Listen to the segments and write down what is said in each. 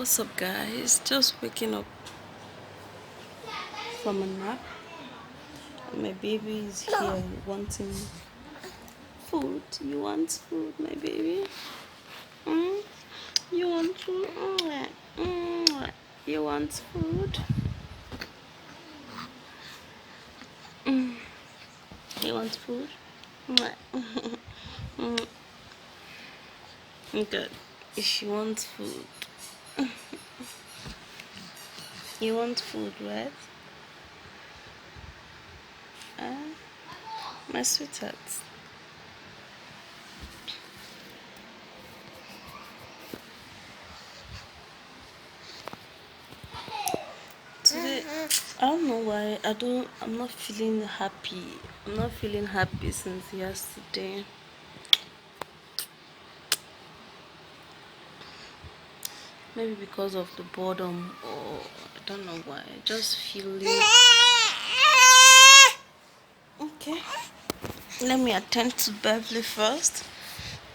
What's up, guys? Just waking up from a nap. My baby is here wanting food. You want food, my baby? Mm? You want food? You want food? Mm. You want food? Mm. Good. She wants food. You want food, right? Uh, my sweetheart. Today, I don't know why. I'm not feeling happy. I'm not feeling happy since yesterday. Maybe because of the boredom, or I don't know why. Just feeling. Okay. Let me attend to Beverly first,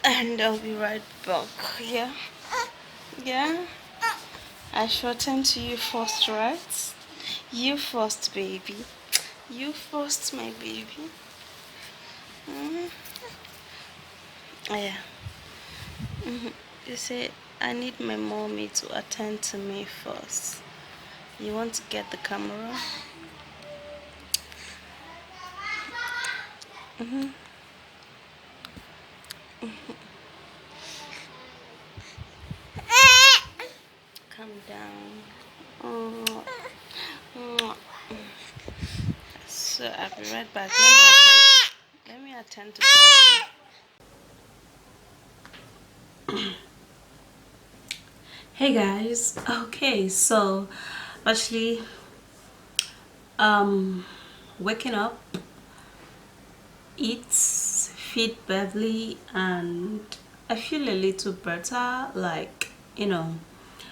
and I'll be right back. Yeah. Yeah. I should attend to you first, right? You first, baby. You first, my baby. Mm. Oh, yeah. You say I need my mommy to attend to me first. You want to get the camera? Calm down. Mm. Mm. So I'll be right back. Let me attend to Beverly. Hey guys. Okay, so actually um waking up, eat, feed Beverly, and I feel a little better. Like,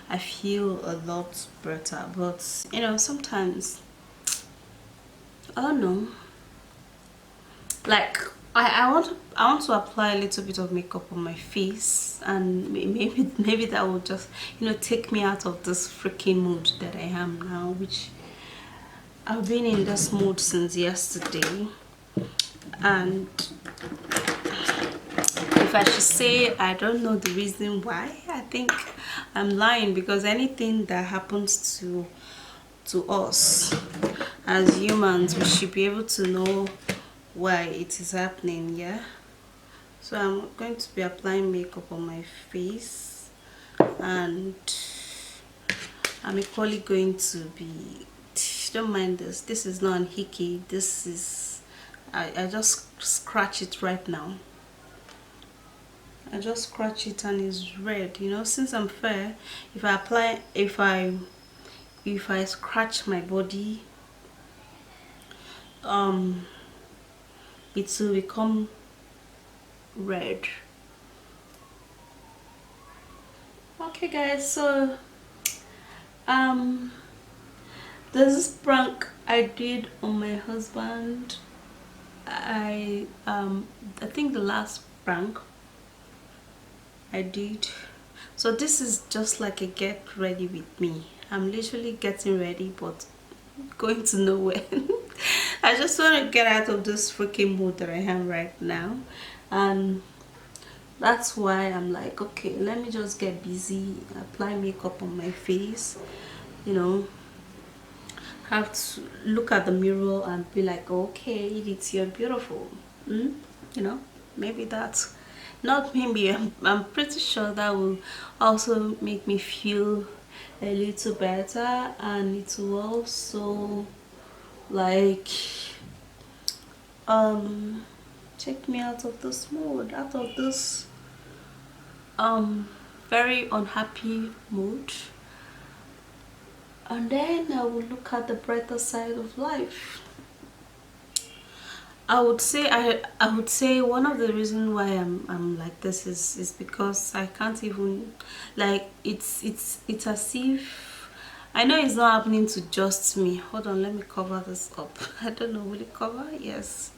I feel a lot better, but sometimes I don't know. Like, I want to apply a little bit of makeup on my face, and maybe that will just take me out of this freaking mood that I am now, which I've been in this mood since yesterday. And if I should say I don't know the reason why, I think I'm lying, because anything that happens to us as humans, we should be able to know why it is happening. Yeah, so I'm going to be applying makeup on my face, and I'm equally going to be, don't mind this is not an hickey, this is, I just scratch it right now. I just scratch it and it's red. Since I'm fair, if I scratch my body, um it will become red. Okay guys, so um there's this prank I did on my husband. I think the last prank I did. So this is just like a get ready with me. I'm literally getting ready, but going to nowhere. I just want to get out of this freaking mood that I am right now, and that's why I'm like, okay, let me just get busy, apply makeup on my face, you know have to look at the mirror and be like, okay, it's, you're beautiful. mm? you know Maybe that's not, maybe, I'm pretty sure that will also make me feel a little better, and it will also, like, take me out of this mood, out of this very unhappy mood, and then I will look at the brighter side of life. I would say one of the reasons why I'm like this is because I can't even, like, it's as if, I know it's not happening to just me. Hold on, let me cover this up. I don't know, will it cover? Yes.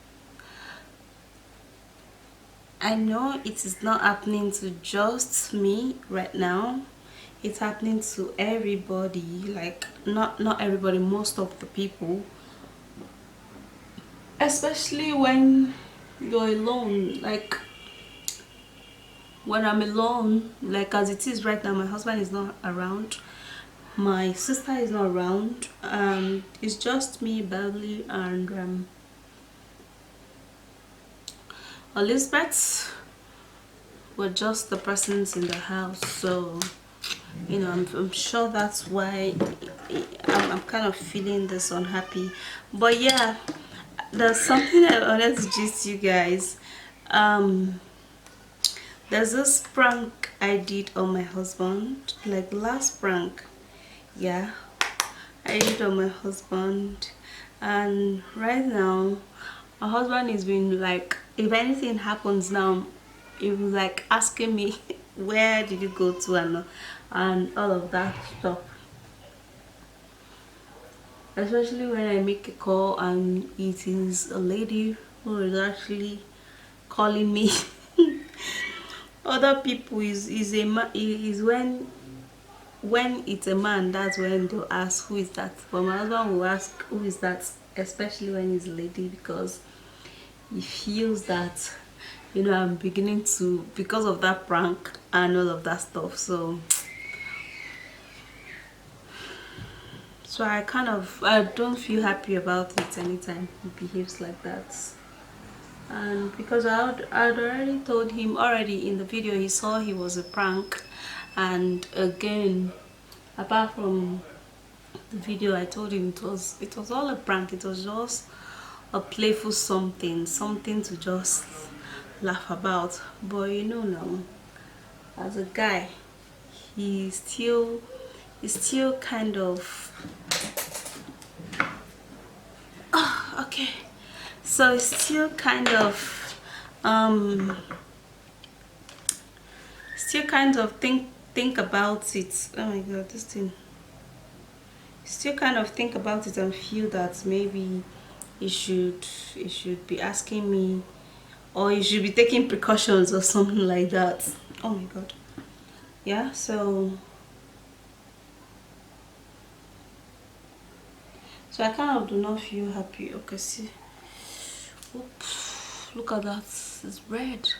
I know it is not happening to just me right now. it's happening to everybody, like not everybody, most of the people, especially when you're alone. Like when I'm alone, like as it is right now, my husband is not around, my sister is not around, it's just me, Beverly, and Elizabeth. We're just the persons in the house, so you know, I'm sure that's why I'm kind of feeling this unhappy. But yeah, there's something I wanted to gist you guys. um there's this prank I did on my husband, like last prank. Yeah, I did on my husband, and right now my husband is been like, if anything happens now, he was like asking me where did you go to, and all of that stuff, especially when I make a call and it is a lady who is actually calling me. Other people is a man, is when it's a man, that's when they'll ask who is that, but my husband will ask who is that, especially when it's a lady, because he feels that, you know, I'm beginning to, because of that prank and all of that stuff. So I don't feel happy about it anytime he behaves like that. And because I'd already told him already in the video, he saw he was a prank. And again, apart from the video, I told him it was all a prank. It was just a playful something to just laugh about. But you know now, as a guy, he's still kind of okay. So it's still kind of think about it. Oh my god, this thing. Still kind of think about it and feel that maybe he should be asking me, or he should be taking precautions or something like that. Oh my god. Yeah, so I kind of do not feel happy. Okay, see. Oops, look at that, it's red.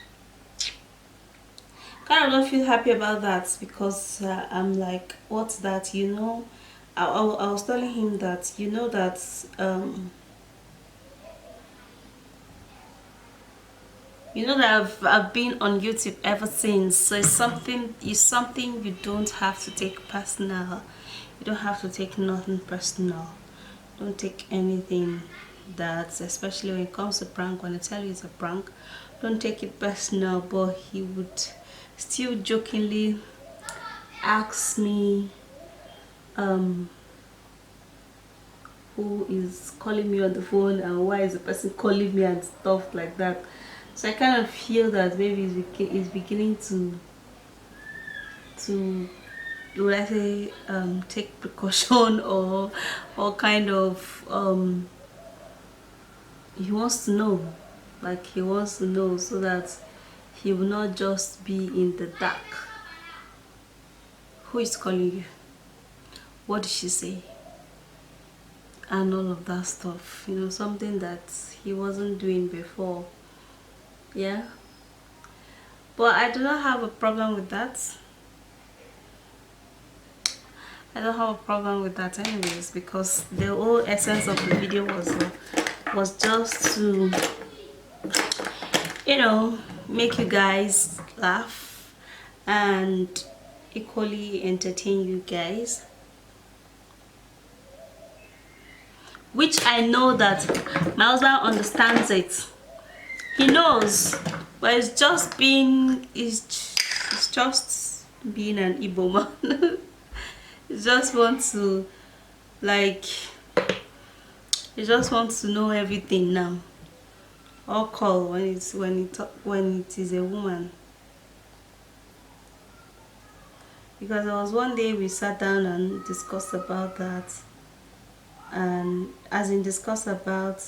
Kind of don't feel happy about that, because I'm like, what's that, you know? I was telling him that, you know, that you know that I've been on YouTube ever since. So it's something you don't have to take personal. You don't have to take nothing personal. Don't take anything, that especially when it comes to prank. When I tell you it's a prank, don't take it personal. But he would still jokingly ask me who is calling me on the phone, and why is the person calling me, and stuff like that. So I kind of feel that maybe it's beginning to would I say take precaution, or kind of he wants to know, like he wants to know, so that he will not just be in the dark. Who is calling you? What did she say? And all of that stuff, you know, something that he wasn't doing before. Yeah, but I do not have a problem with that. I don't have a problem with that anyways, because the whole essence of the video was just to, you know, make you guys laugh and equally entertain you guys, which I know that my husband understands it. He knows, but it's just being an Igbo man. He just wants to, like, he just wants to know everything now. Or call when it is a woman. Because there was one day we sat down and discussed about that, and as in discuss about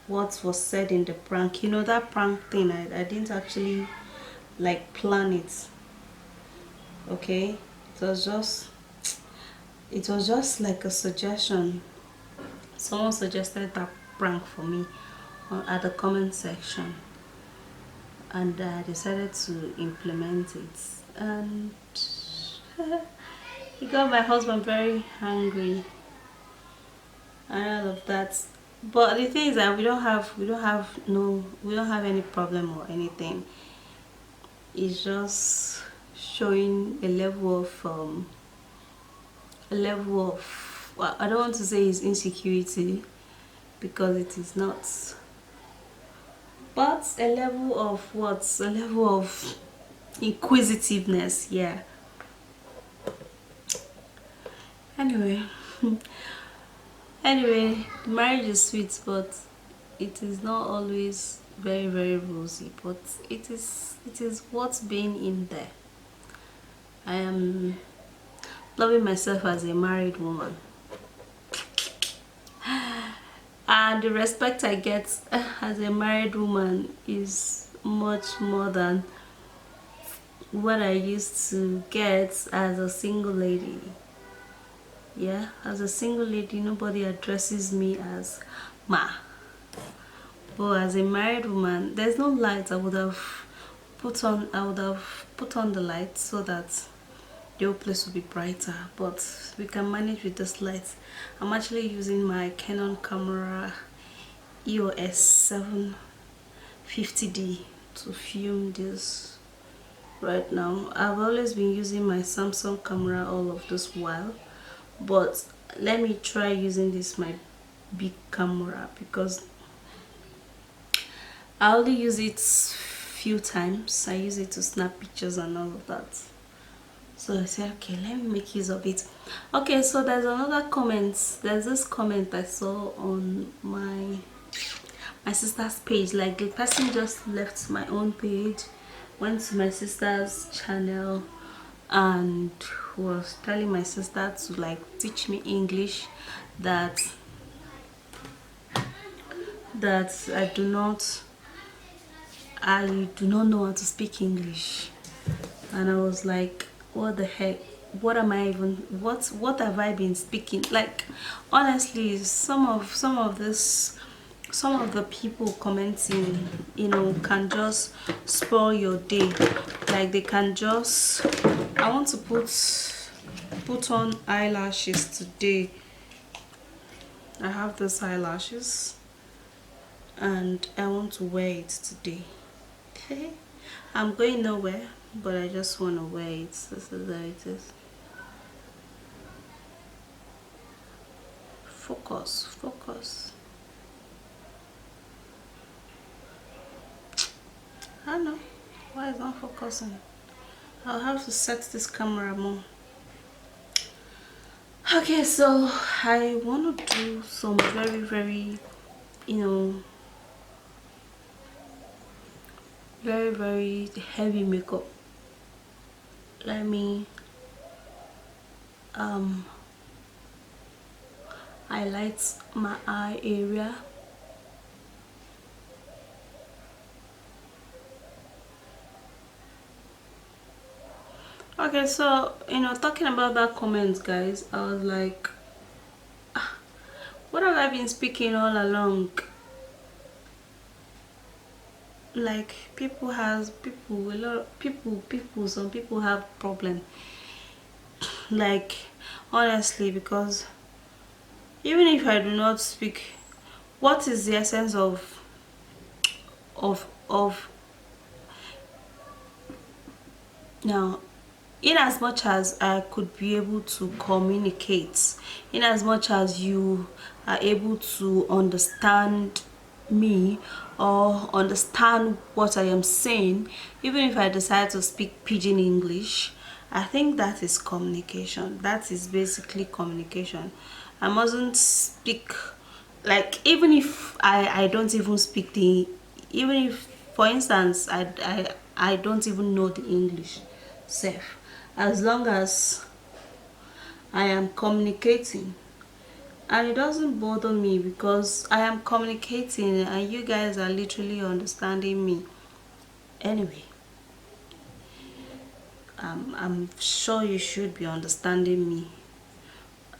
what was said in the prank. You know, that prank thing, I didn't actually like plan it. Okay, It was just like a suggestion. Someone suggested that prank for me at the comment section, and I decided to implement it, and it got my husband very angry and all of that. But the thing is that we don't have any problem or anything. It's just showing a level of, well, I don't want to say it's insecurity because it is not, but a level of what? A level of inquisitiveness, yeah. Anyway, anyway, marriage is sweet, but it is not always very rosy. But it is what's being in there. I am loving myself as a married woman, and the respect I get as a married woman is much more than what I used to get as a single lady. Yeah, as a single lady, nobody addresses me as ma. But as a married woman, there's no light. I would have put on the light so that the whole place will be brighter, but we can manage with this light. I'm actually using my Canon camera EOS 750D to film this right now. I've always been using my Samsung camera all of this while, but let me try using this my big camera because I only use it few times. I use it to snap pictures and all of that. So I said, okay, let me make use of it. Okay, so there's another comment. There's this comment I saw on my sister's page. Like, the person just left my own page, went to my sister's channel, and was telling my sister to like teach me English, that I do not know how to speak English. And I was like, what the heck, what have I been speaking? Like, honestly, some of the people commenting, can just spoil your day. Like, they can just, I want to put on eyelashes today. I have these eyelashes and I want to wear it today. Okay, I'm going nowhere, but I just want to wear it. This is how it is. Focus. I don't know why it's not focusing. I'll have to set this camera more. Okay, so I want to do some very very heavy makeup. Let me highlight my eye area. Okay, so talking about that comment, guys, I was like, what have I been speaking all along? Like, some people have problem. Like, honestly, because even if I do not speak, what is the essence of now? In as much as I could be able to communicate, in as much as you are able to understand me or understand what I am saying, even if I decide to speak pidgin English, I think that is communication. That is basically communication. I mustn't speak, like, even if I don't even speak even if, for instance, I don't even know the English self, as long as I am communicating, and it doesn't bother me because I am communicating and you guys are literally understanding me. Anyway, I'm sure you should be understanding me.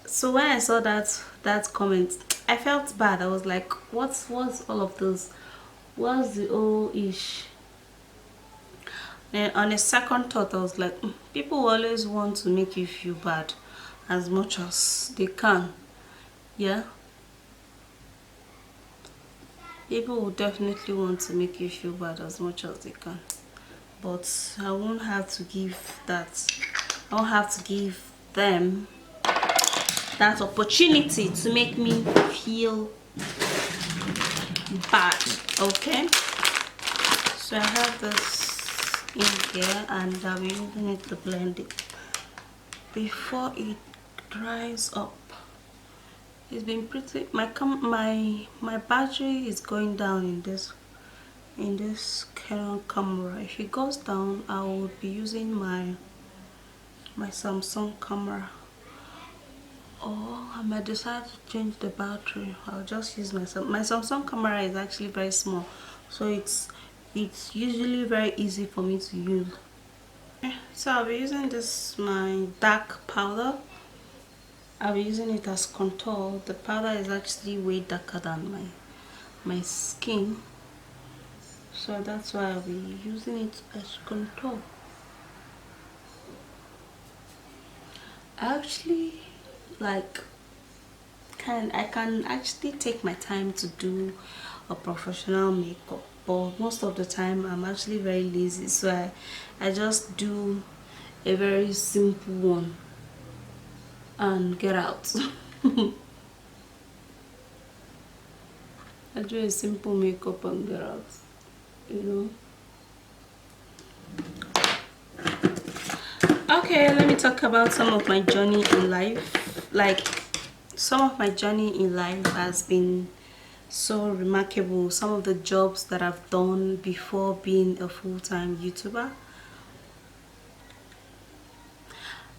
So when I saw that comment, I felt bad. I was like, what's all of this? What's the whole ish? And on a second thought, I was like, people always want to make you feel bad as much as they can. Yeah, people will definitely want to make you feel bad as much as they can. But I won't have to give that. I won't have to give them that opportunity to make me feel bad. Okay, so I have this in here and I'll be using it to blend it before it dries up. It's been pretty. My battery is going down in this Canon camera. If it goes down, I will be using my Samsung camera, or I might decide to change the battery. I'll just use my Samsung camera is actually very small, so it's usually very easy for me to use. Okay, so I'll be using this my dark powder. I'll be using it as contour. The powder is actually way darker than my skin, so that's why I'll be using it as contour. I actually like I can actually take my time to do a professional makeup, but most of the time I'm actually very lazy, so I just do a very simple one and get out. I do a simple makeup and get out, you know. Okay, let me talk about some of my journey in life. Like, some of my journey in life has been so remarkable. Some of the jobs that I've done before being a full-time YouTuber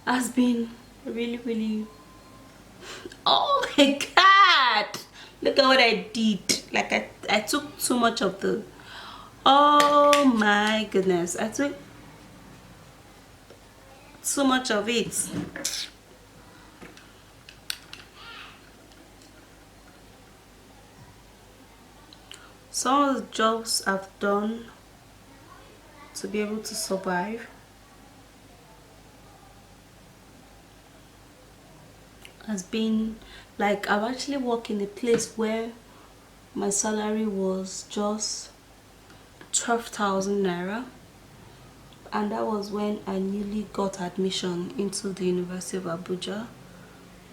has been really, oh my god, look at what I did. Like, I took too much of the, oh my goodness, I took so much of it. Some of the jobs I've done to be able to survive has been like, I've actually worked in a place where my salary was just 12,000 naira, and that was when I newly got admission into the University of Abuja.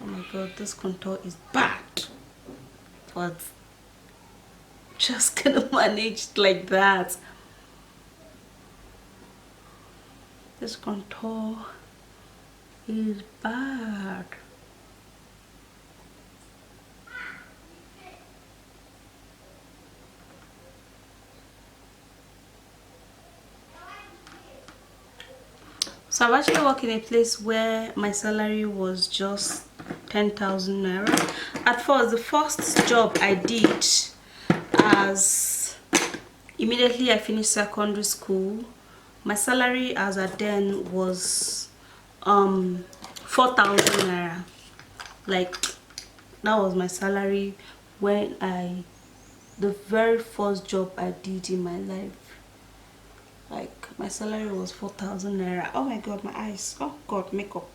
Oh my god, this contour is bad, but just gonna manage like that. This contour is bad. So I've actually worked in a place where my salary was just 10,000 naira. At first, the first job I did, as immediately I finished secondary school, my salary as at then was 4,000 naira. Like, that was my salary when the very first job I did in my life. Like, my salary was 4,000 naira. Oh my god, my eyes. Oh god, makeup.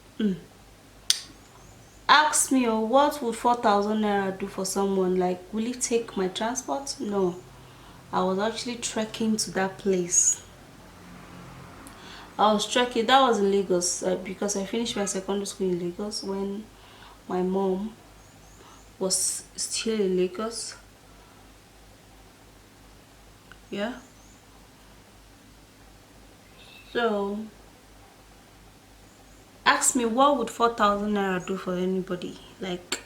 Ask me, oh, what would 4,000 naira do for someone? Like, will it take my transport? No. I was actually trekking to that place. I was trekking. That was in Lagos, because I finished my secondary school in Lagos when my mom was still in Lagos. Yeah. So, ask me, what would 4,000 naira do for anybody? Like,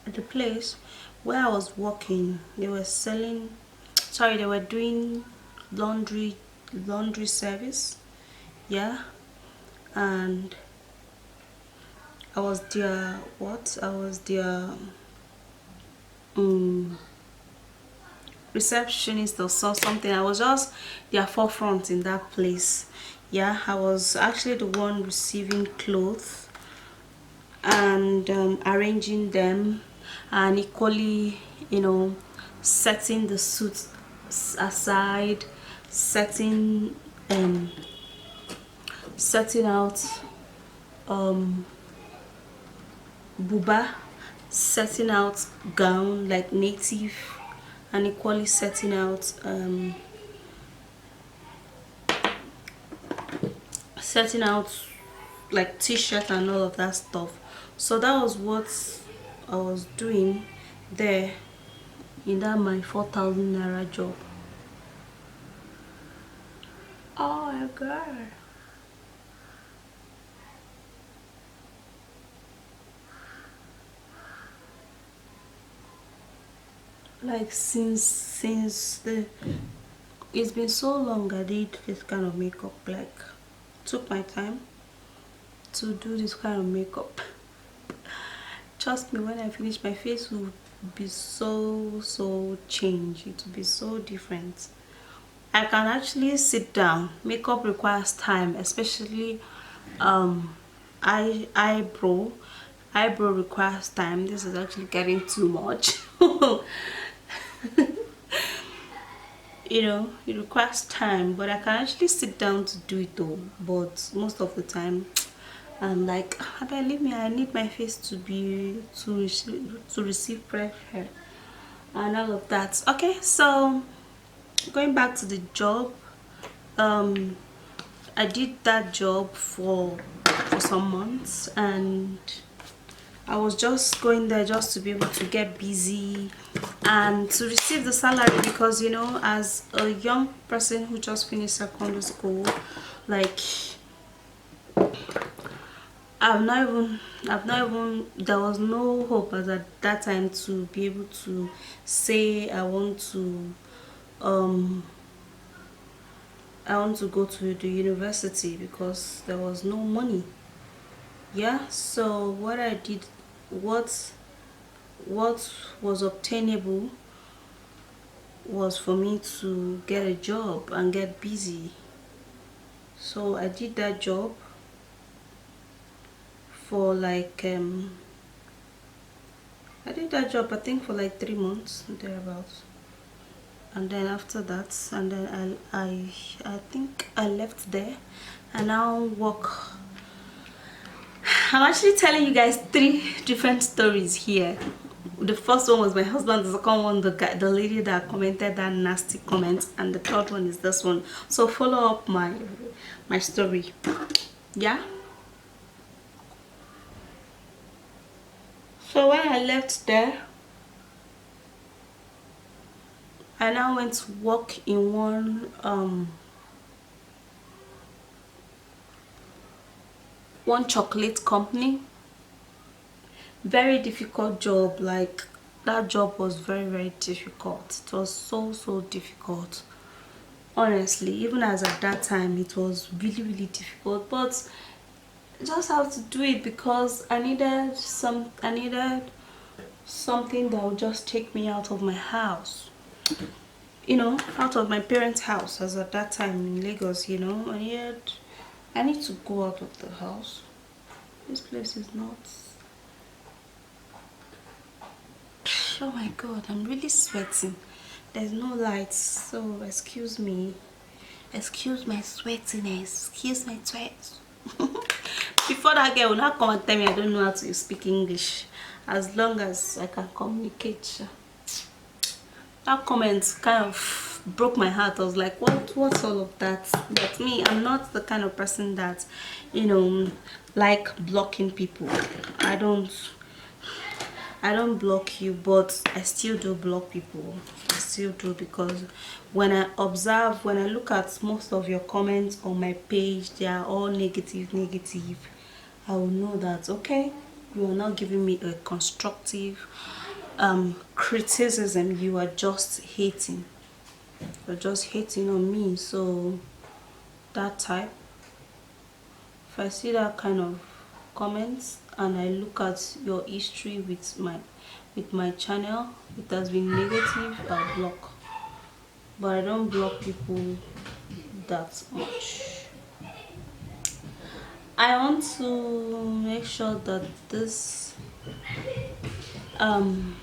at the place where I was working, they were doing laundry service. Yeah. And I was their receptionist or something. I was just their forefront in that place. Yeah, I was actually the one receiving clothes and arranging them, and equally, you know, setting the suits aside, setting setting out buba, setting out gown like native, and equally setting out like t-shirt and all of that stuff. So that was what I was doing there in that my 4,000 naira job. Oh my god. Like since the it's been so long I did this kind of makeup, like took my time to do this kind of makeup. Trust me, when I finish, my face will be so changed. It will be so different. I can actually sit down. Makeup requires time, especially eyebrow. Eyebrow requires time. This is actually getting too much. You know, it requires time, but I can actually sit down to do it though. But most of the time I'm like, Abel, leave me, I need my face to be to receive fresh hair and all of that. Okay, so going back to the job, um I did that job for some months, and I was just going there just to be able to get busy and to receive the salary, because you know, as a young person who just finished secondary school, like there was no hope as at that time to be able to say um I want to go to the university, because there was no money. Yeah, so what I did, what what was obtainable was for me to get a job and get busy. So I did that job for like I did that job I think for like 3 months thereabouts, and then after that, and then I think I left there and now work. I'm actually telling you guys three different stories here. The first one was my husband, the second one the lady that commented that nasty comment, and the third one is this one. So follow up my story. Yeah, so when I left there, I now went to work in one chocolate company. Very difficult job. Like, that job was very difficult. It was so difficult, honestly. Even as at that time, it was really difficult, but I just have to do it because I needed something that would just take me out of my house, you know, out of my parents' house. As at that time in Lagos, you know, I need to go out of the house. This place is not. Oh my god, I'm really sweating. There's no lights, so excuse me. Excuse my sweatiness. Excuse my sweat. Before that girl will not come and tell me I don't know how to speak English. As long as I can communicate. That comment kind of broke my heart. I was like, what's all of that? But me, I'm not the kind of person that, you know, like blocking people. I don't block you, but I still do block people. I still do, because when I observe, when I look at most of your comments on my page, they are all negative. I will know that, okay, you are not giving me a constructive criticism. You are just hating. You're just hating on me. So that type, if I see that kind of comments and I look at your history with my channel, it has been negative, I'll block. But I don't block people that much. I want to make sure that um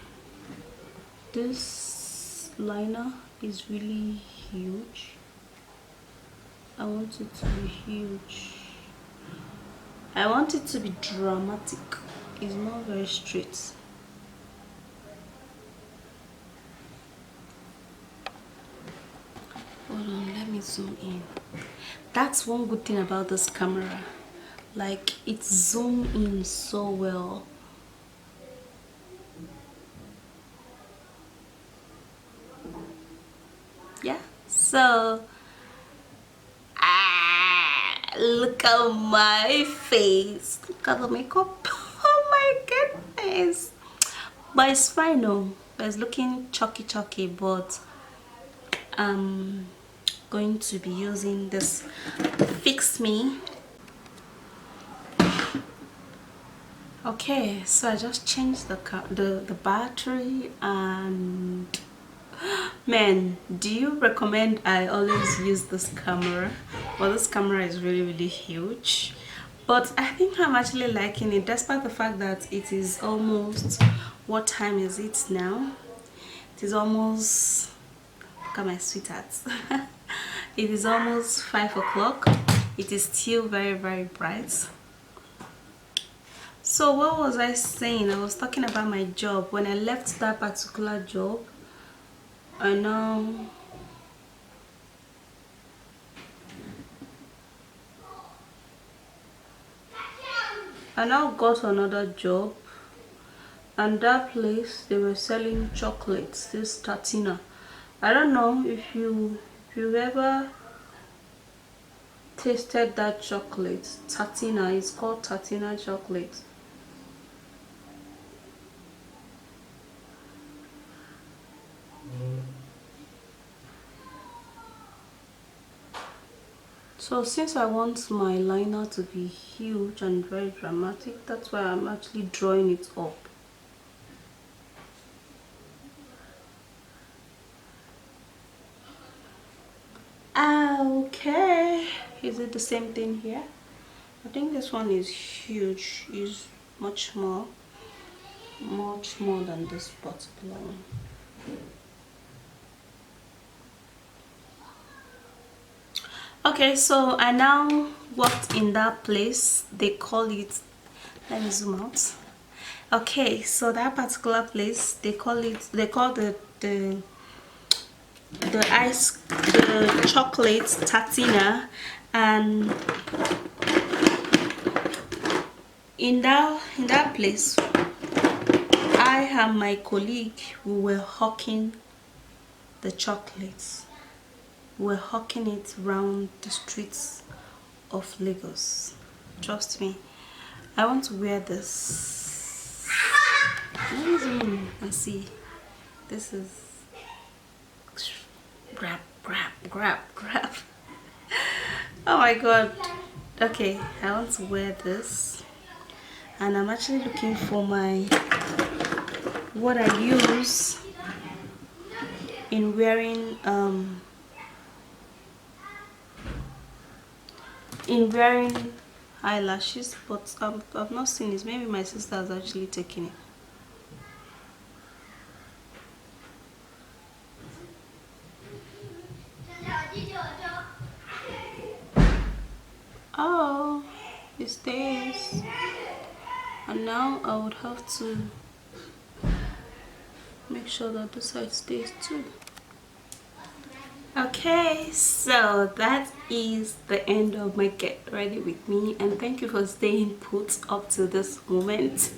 this liner is really huge. I want it to be huge. I want it to be dramatic. It's not very straight. Hold on, let me zoom in. That's one good thing about this camera. Like, it zooms in so well. Yeah, so look at my face. Look at the makeup. Oh my goodness. But it's fine though. It's looking chalky, but I'm going to be using this Fix Me. Okay, so I just changed the battery, and man, do you recommend I always use this camera? Well, this camera is really huge, but I think I'm actually liking it, despite the fact that it is almost, what time is it now? It is almost, look at my sweetheart. It is almost 5 o'clock. It is still very bright. So what was I saying? I was talking about my job. When I left that particular job, I now got another job, and that place, they were selling chocolates, this Tatina. I don't know if you've ever tasted that chocolate. Tatina, it's called Tatina chocolate. So since I want my liner to be huge and very dramatic, that's why I'm actually drawing it up. Okay, is it the same thing here? I think this one is huge, is much more than this particular one. Okay, so I now worked in that place. They call it, let me zoom out. Okay, so that particular place, they call the chocolate Tatina, and in that place, I and my colleague, we were hawking the chocolates. We were hawking it around the streets of Lagos. Trust me, I want to wear this. Let me zoom in and see. This is grab. Oh my god. Okay, I want to wear this, and I'm actually looking for what I use in wearing eyelashes, but I've not seen this. Maybe my sister has actually taken it. Oh, it stays. And now I would have to make sure that this side stays too. Okay, so that is the end of my get ready with me, and thank you for staying put up to this moment.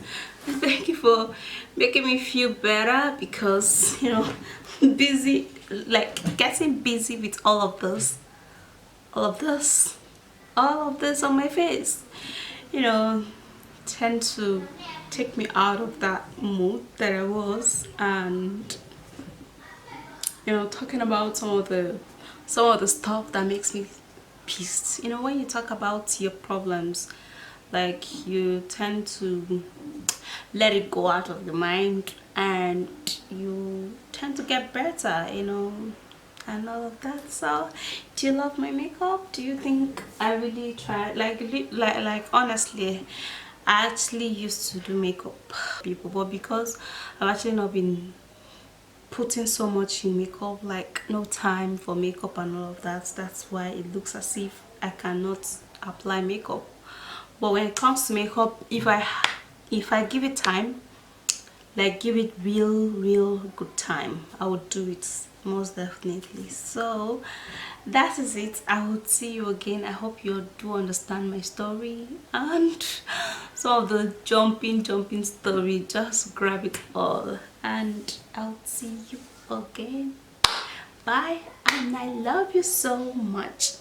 Thank you for making me feel better, because you know, getting busy with all of this on my face, you know, tend to take me out of that mood that I was. And you know, talking about some of the stuff that makes me pissed. You know, when you talk about your problems, like, you tend to let it go out of your mind, and you tend to get better, you know. and all of that. So do you love my makeup? Do you think I really try, like honestly, I actually used to do makeup people, but because I've actually not been putting so much in makeup, like no time for makeup and all of that, that's why it looks as if I cannot apply makeup. But when it comes to makeup, if I give it time, like give it real good time, I would do it most definitely. So that is it. I would see you again. I hope you do understand my story and some of the jumping story. Just grab it all and I'll see you again. Bye, and I love you so much.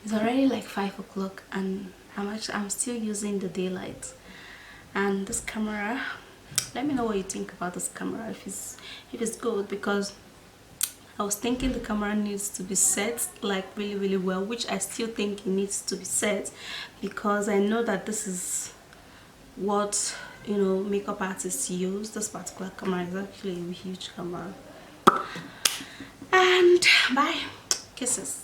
It's already like 5 o'clock and I'm still using the daylight. And this camera, let me know what you think about this camera, if it's good, because I was thinking the camera needs to be set like really well, which I still think it needs to be set, because I know that this is what, you know, makeup artists use. This particular camera is actually a huge camera. And bye, kisses.